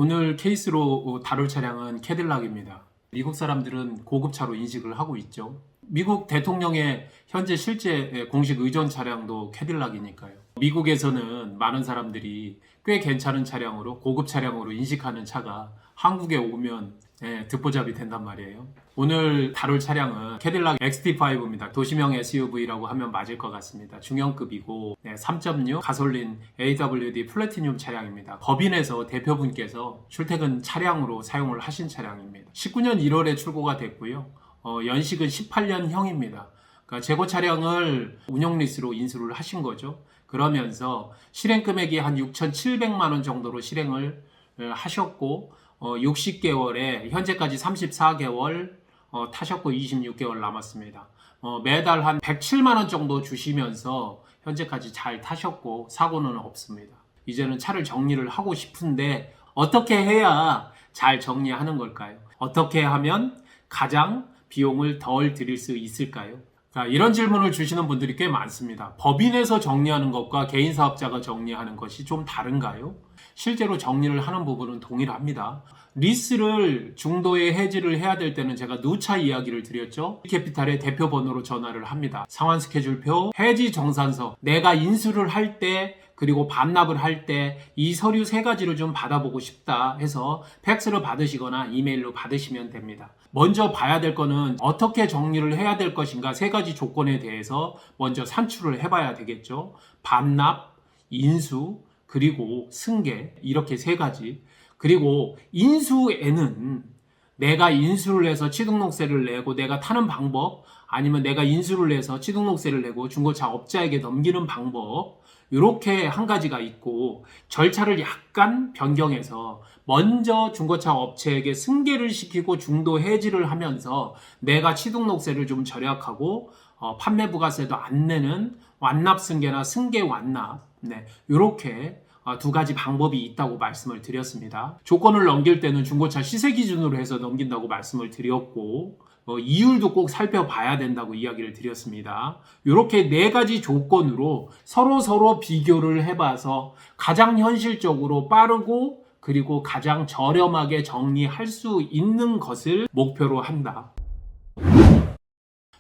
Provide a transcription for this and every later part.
오늘 케이스로 다룰 차량은 캐딜락입니다. 미국 사람들은 고급차로 인식을 하고 있죠. 미국 대통령의 현재 실제 공식 의전 차량도 캐딜락이니까요. 미국에서는 많은 사람들이 꽤 괜찮은 차량으로, 고급 차량으로 인식하는 차가 한국에 오면 듣보잡이 된단 말이에요. 오늘 다룰 차량은 캐딜락 XT5입니다. 도시명 SUV라고 하면 맞을 것 같습니다. 중형급이고 3.6 가솔린 AWD 플래티늄 차량입니다. 법인에서 대표분께서 출퇴근 차량으로 사용을 하신 차량입니다. 19년 1월에 출고가 됐고요. 연식은 18년형입니다. 그러니까 재고 차량을 운영 리스로 인수를 하신 거죠. 그러면서 실행 금액이 한 6,700만 원 정도로 실행을 하셨고 60개월에 현재까지 34개월 타셨고 26개월 남았습니다. 매달 한 107만 원 정도 주시면서 현재까지 잘 타셨고 사고는 없습니다. 이제는 차를 정리를 하고 싶은데 어떻게 해야 잘 정리하는 걸까요? 어떻게 하면 가장 비용을 덜 들일 수 있을까요? 이런 질문을 주시는 분들이 꽤 많습니다. 법인에서 정리하는 것과 개인 사업자가 정리하는 것이 좀 다른가요? 실제로 정리를 하는 부분은 동일합니다. 리스를 중도에 해지를 해야 될 때는 제가 누차 이야기를 드렸죠. 캐피탈의 대표 번호로 전화를 합니다. 상환 스케줄표, 해지 정산서, 내가 인수를 할 때 그리고 반납을 할 때 이 서류 세 가지를 좀 받아보고 싶다 해서 팩스로 받으시거나 이메일로 받으시면 됩니다. 먼저 봐야 될 거는 어떻게 정리를 해야 될 것인가 세 가지 조건에 대해서 먼저 산출을 해봐야 되겠죠. 반납, 인수, 그리고 승계 이렇게 세 가지. 그리고 인수에는 내가 인수를 해서 취등록세를 내고 내가 타는 방법, 아니면 내가 인수를 해서 취등록세를 내고 중고차 업자에게 넘기는 방법, 이렇게 한 가지가 있고, 절차를 약간 변경해서 먼저 중고차 업체에게 승계를 시키고 중도 해지를 하면서 내가 취등록세를 좀 절약하고 판매 부가세도 안 내는 완납 승계나 승계 완납, 이렇게 두 가지 방법이 있다고 말씀을 드렸습니다. 조건을 넘길 때는 중고차 시세 기준으로 해서 넘긴다고 말씀을 드렸고, 이율도 꼭 살펴봐야 된다고 이야기를 드렸습니다. 이렇게 네 가지 조건으로 서로 비교를 해봐서 가장 현실적으로 빠르고 그리고 가장 저렴하게 정리할 수 있는 것을 목표로 한다.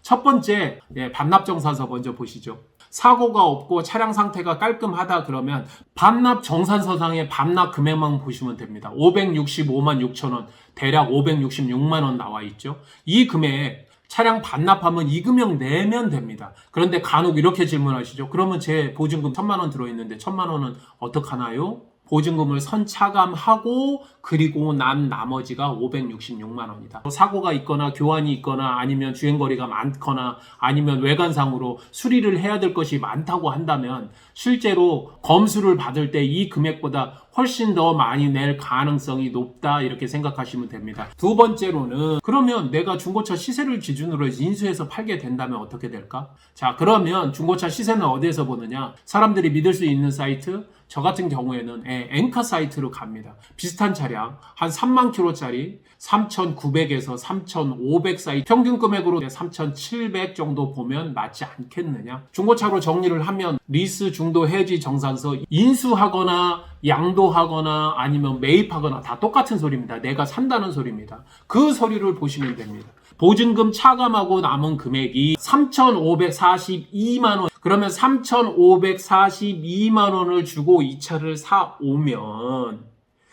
첫 번째, 반납정산서 먼저 보시죠. 사고가 없고 차량 상태가 깔끔하다 그러면 반납정산서상의 반납 금액만 보시면 됩니다. 565만 6천 원, 대략 566만 원 나와 있죠. 이 금액 차량 반납하면 이 금액 내면 됩니다. 그런데 간혹 이렇게 질문하시죠. 그러면 제 보증금 1,000만 원 들어있는데 1,000만 원은 어떡하나요? 보증금을 선차감하고 그리고 난 나머지가 566만 원이다. 사고가 있거나 교환이 있거나 아니면 주행거리가 많거나 아니면 외관상으로 수리를 해야 될 것이 많다고 한다면 실제로 검수를 받을 때 이 금액보다 훨씬 더 많이 낼 가능성이 높다 이렇게 생각하시면 됩니다. 두 번째로는 그러면 내가 중고차 시세를 기준으로 해서 인수해서 팔게 된다면 어떻게 될까? 자, 그러면 중고차 시세는 어디에서 보느냐? 사람들이 믿을 수 있는 사이트? 저 같은 경우에는 엔카 사이트로 갑니다. 비슷한 차량 한 3만 킬로짜리 3,900에서 3,500 사이 평균 금액으로 3,700 정도 보면 맞지 않겠느냐. 중고차로 정리를 하면 리스 중도 해지 정산서 인수하거나 양도하거나 아니면 매입하거나 다 똑같은 소리입니다. 내가 산다는 소리입니다. 그 서류를 보시면 됩니다. 보증금 차감하고 남은 금액이 3,542만 원. 그러면 3,542만 원을 주고 이 차를 사오면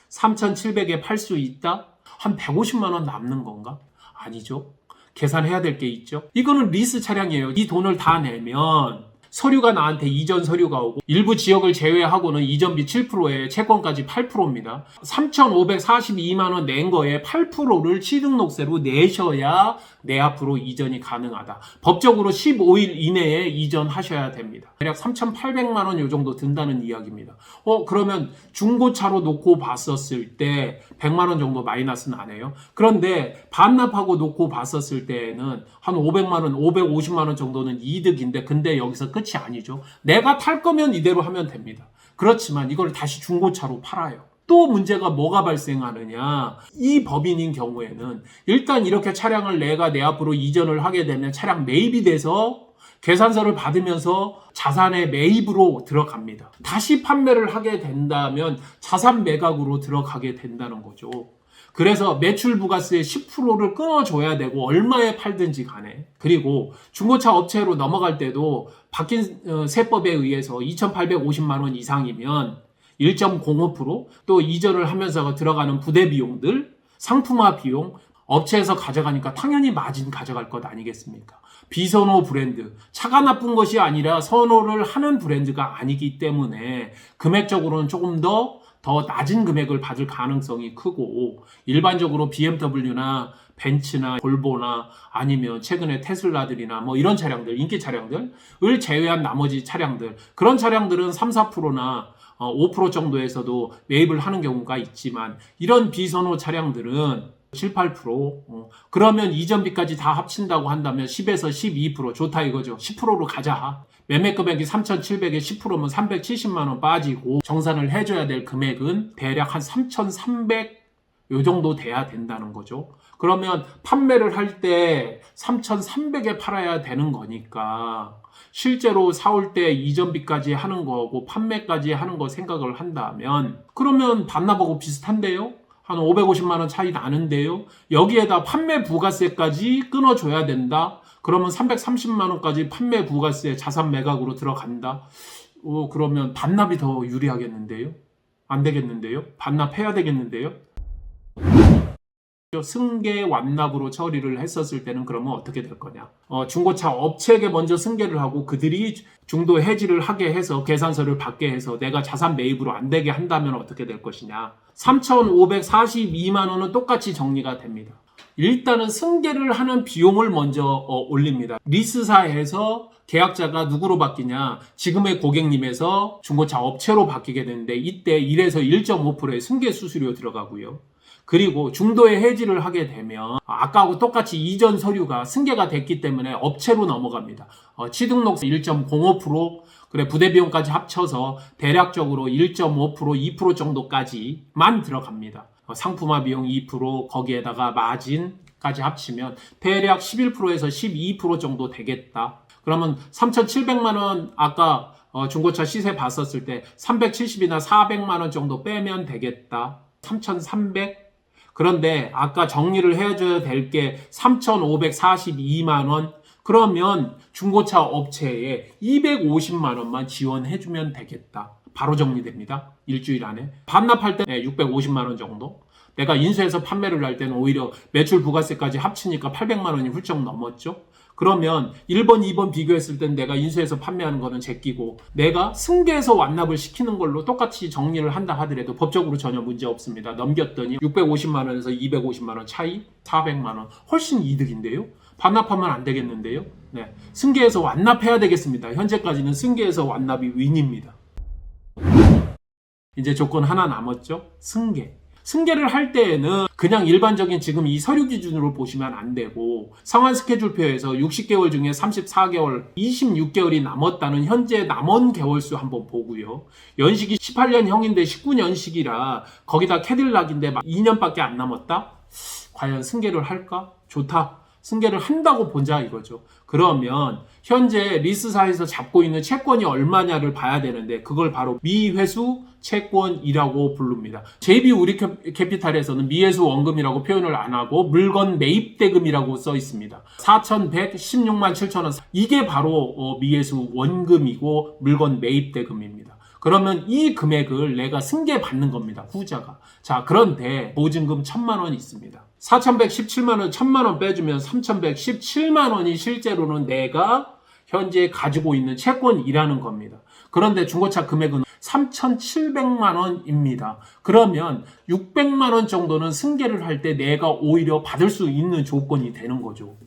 3,700에 팔 수 있다? 한 150만 원 남는 건가? 아니죠. 계산해야 될 게 있죠. 이거는 리스 차량이에요. 이 돈을 다 내면 서류가 나한테 이전 서류가 오고 일부 지역을 제외하고는 이전비 7%에 채권까지 8%입니다. 3,542만 원 낸 거에 8%를 취등록세로 내셔야 내 앞으로 이전이 가능하다. 법적으로 15일 이내에 이전하셔야 됩니다. 대략 3,800만 원 요 정도 든다는 이야기입니다. 그러면 중고차로 놓고 봤었을 때 100만 원 정도 마이너스는 안 해요. 그런데 반납하고 놓고 봤었을 때는 한 500만 원, 550만 원 정도는 이득인데 근데 여기서 끝이 아니죠. 내가 탈 거면 이대로 하면 됩니다. 그렇지만 이걸 다시 중고차로 팔아요. 또 문제가 뭐가 발생하느냐. 이 법인인 경우에는 일단 이렇게 차량을 내가 내 앞으로 이전을 하게 되면 차량 매입이 돼서 계산서를 받으면서 자산의 매입으로 들어갑니다. 다시 판매를 하게 된다면 자산 매각으로 들어가게 된다는 거죠. 그래서 매출 부가세의 10%를 끊어줘야 되고 얼마에 팔든지 간에, 그리고 중고차 업체로 넘어갈 때도 바뀐 세법에 의해서 2,850만 원 이상이면 1.05%, 또 이전을 하면서 들어가는 부대 비용들, 상품화 비용, 업체에서 가져가니까 당연히 마진 가져갈 것 아니겠습니까? 비선호 브랜드, 차가 나쁜 것이 아니라 선호를 하는 브랜드가 아니기 때문에 금액적으로는 조금 더 낮은 금액을 받을 가능성이 크고, 일반적으로 BMW나 벤츠나 볼보나 아니면 최근에 테슬라들이나 뭐 이런 차량들, 인기 차량들을 제외한 나머지 차량들, 그런 차량들은 3, 4%나 5% 정도에서도 매입을 하는 경우가 있지만, 이런 비선호 차량들은 7, 8%, 그러면 이전비까지 다 합친다고 한다면 10에서 12% 좋다 이거죠. 10%로 가자. 매매 금액이 3,700에 10%면 370만 원 빠지고 정산을 해줘야 될 금액은 대략 한 3,300 요 정도 돼야 된다는 거죠. 그러면 판매를 할 때 3,300에 팔아야 되는 거니까 실제로 사올 때 이전비까지 하는 거고 판매까지 하는 거 생각을 한다면, 그러면 반납하고 비슷한데요? 한 550만 원 차이 나는데요? 여기에다 판매 부가세까지 끊어줘야 된다? 그러면 330만 원까지 판매 부가세 자산 매각으로 들어간다? 그러면 반납이 더 유리하겠는데요? 안 되겠는데요? 반납해야 되겠는데요? 승계 완납으로 처리를 했었을 때는 그러면 어떻게 될 거냐? 중고차 업체에게 먼저 승계를 하고 그들이 중도 해지를 하게 해서 계산서를 받게 해서 내가 자산 매입으로 안 되게 한다면 어떻게 될 것이냐? 3,542만 원은 똑같이 정리가 됩니다. 일단은 승계를 하는 비용을 먼저 올립니다. 리스사에서 계약자가 누구로 바뀌냐? 지금의 고객님에서 중고차 업체로 바뀌게 되는데, 이때 1에서 1.5%의 승계 수수료 들어가고요. 그리고 중도에 해지를 하게 되면 아까하고 똑같이 이전 서류가 승계가 됐기 때문에 업체로 넘어갑니다. 취등록세 1.05%, 그래 부대 비용까지 합쳐서 대략적으로 1.5%, 2% 정도까지만 들어갑니다. 상품화 비용 2%, 거기에다가 마진까지 합치면 대략 11%에서 12% 정도 되겠다. 그러면 3,700만 원 아까 중고차 시세 봤었을 때 370이나 400만 원 정도 빼면 되겠다. 3,300. 그런데 아까 정리를 해줘야 될 게 3,542만 원. 그러면 중고차 업체에 250만 원만 지원해주면 되겠다. 바로 정리됩니다. 일주일 안에. 반납할 때 650만 원 정도. 내가 인수해서 판매를 할 때는 오히려 매출 부가세까지 합치니까 800만 원이 훌쩍 넘었죠. 그러면 1번, 2번 비교했을 땐 내가 인수해서 판매하는 거는 제끼고, 내가 승계해서 완납을 시키는 걸로 똑같이 정리를 한다 하더라도 법적으로 전혀 문제 없습니다. 넘겼더니 650만 원에서 250만 원 차이, 400만 원. 훨씬 이득인데요? 반납하면 안 되겠는데요? 네. 승계해서 완납해야 되겠습니다. 현재까지는 승계해서 완납이 윈입니다. 이제 조건 하나 남았죠? 승계. 승계를 할 때에는 그냥 일반적인 지금 이 서류 기준으로 보시면 안 되고, 상환 스케줄표에서 60개월 중에 34개월, 26개월이 남았다는 현재 남은 개월수 한번 보고요. 연식이 18년형인데 19년식이라 거기다 캐딜락인데 2년밖에 안 남았다? 과연 승계를 할까? 좋다. 승계를 한다고 보자 이거죠. 그러면 현재 리스사에서 잡고 있는 채권이 얼마냐를 봐야 되는데, 그걸 바로 미회수 채권이라고 부릅니다. JB 우리 캐피탈에서는 미회수 원금이라고 표현을 안 하고 물건 매입 대금이라고 써 있습니다. 4,116만 7천 원. 이게 바로 미회수 원금이고 물건 매입 대금입니다. 그러면 이 금액을 내가 승계받는 겁니다. 후자가. 자, 그런데 보증금 1,000만 원 있습니다. 4,117만 원, 1,000만 원 빼주면 3,117만 원이 실제로는 내가 현재 가지고 있는 채권이라는 겁니다. 그런데 중고차 금액은 3,700만 원입니다. 그러면 600만 원 정도는 승계를 할 때 내가 오히려 받을 수 있는 조건이 되는 거죠.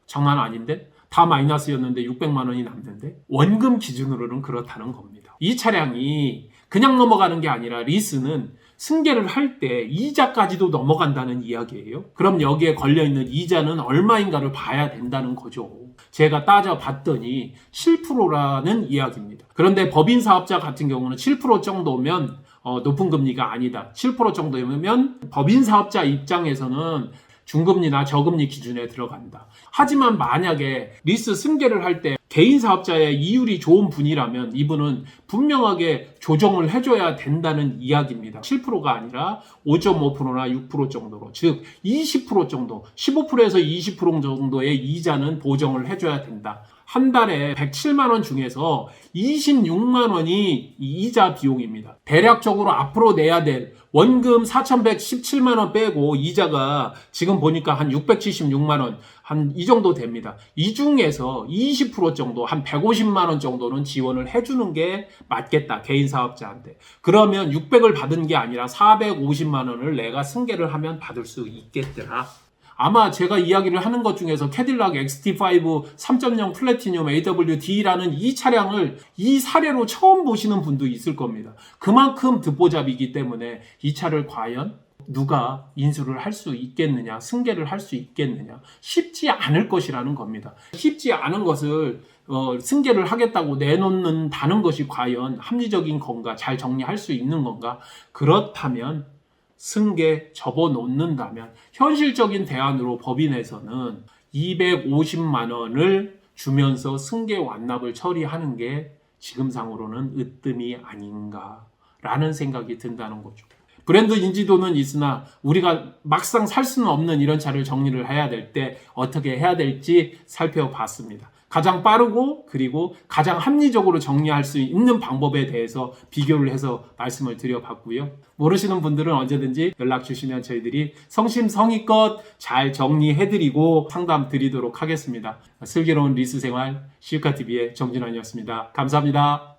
장난 아닌데? 다 마이너스였는데 600만 원이 남는데? 원금 기준으로는 그렇다는 겁니다. 이 차량이 그냥 넘어가는 게 아니라 리스는 승계를 할 때 이자까지도 넘어간다는 이야기예요. 그럼 여기에 걸려있는 이자는 얼마인가를 봐야 된다는 거죠. 제가 따져봤더니 7%라는 이야기입니다. 그런데 법인사업자 같은 경우는 7% 정도면 높은 금리가 아니다. 7% 정도면 법인사업자 입장에서는 중금리나 저금리 기준에 들어간다. 하지만 만약에 리스 승계를 할 때 개인 사업자의 이율이 좋은 분이라면 이분은 분명하게 조정을 해줘야 된다는 이야기입니다. 7%가 아니라 5.5%나 6% 정도로, 즉 20% 정도, 15%에서 20% 정도의 이자는 보정을 해줘야 된다. 한 달에 107만 원 중에서 26만 원이 이자 비용입니다. 대략적으로 앞으로 내야 될 원금 4,117만 원 빼고 이자가 지금 보니까 한 676만 원, 한 이 정도 됩니다. 이 중에서 20% 정도, 한 150만 원 정도는 지원을 해주는 게 맞겠다, 개인 사업자한테. 그러면 600을 받은 게 아니라 450만 원을 내가 승계를 하면 받을 수 있겠더라. 아마 제가 이야기를 하는 것 중에서 캐딜락 XT5 3.0 플래티늄 AWD라는 이 차량을 이 사례로 처음 보시는 분도 있을 겁니다. 그만큼 듣보잡이기 때문에 이 차를 과연 누가 인수를 할 수 있겠느냐, 승계를 할 수 있겠느냐, 쉽지 않을 것이라는 겁니다. 쉽지 않은 것을 승계를 하겠다고 내놓는다는 것이 과연 합리적인 건가, 잘 정리할 수 있는 건가? 그렇다면 승계 접어놓는다면 현실적인 대안으로 법인에서는 250만 원을 주면서 승계 완납을 처리하는 게 지금상으로는 으뜸이 아닌가라는 생각이 든다는 거죠. 브랜드 인지도는 있으나 우리가 막상 살 수는 없는 이런 차를 정리를 해야 될 때 어떻게 해야 될지 살펴봤습니다. 가장 빠르고 그리고 가장 합리적으로 정리할 수 있는 방법에 대해서 비교를 해서 말씀을 드려봤고요. 모르시는 분들은 언제든지 연락 주시면 저희들이 성심성의껏 잘 정리해드리고 상담 드리도록 하겠습니다. 슬기로운 리스 생활 시우카TV의 정진환이었습니다. 감사합니다.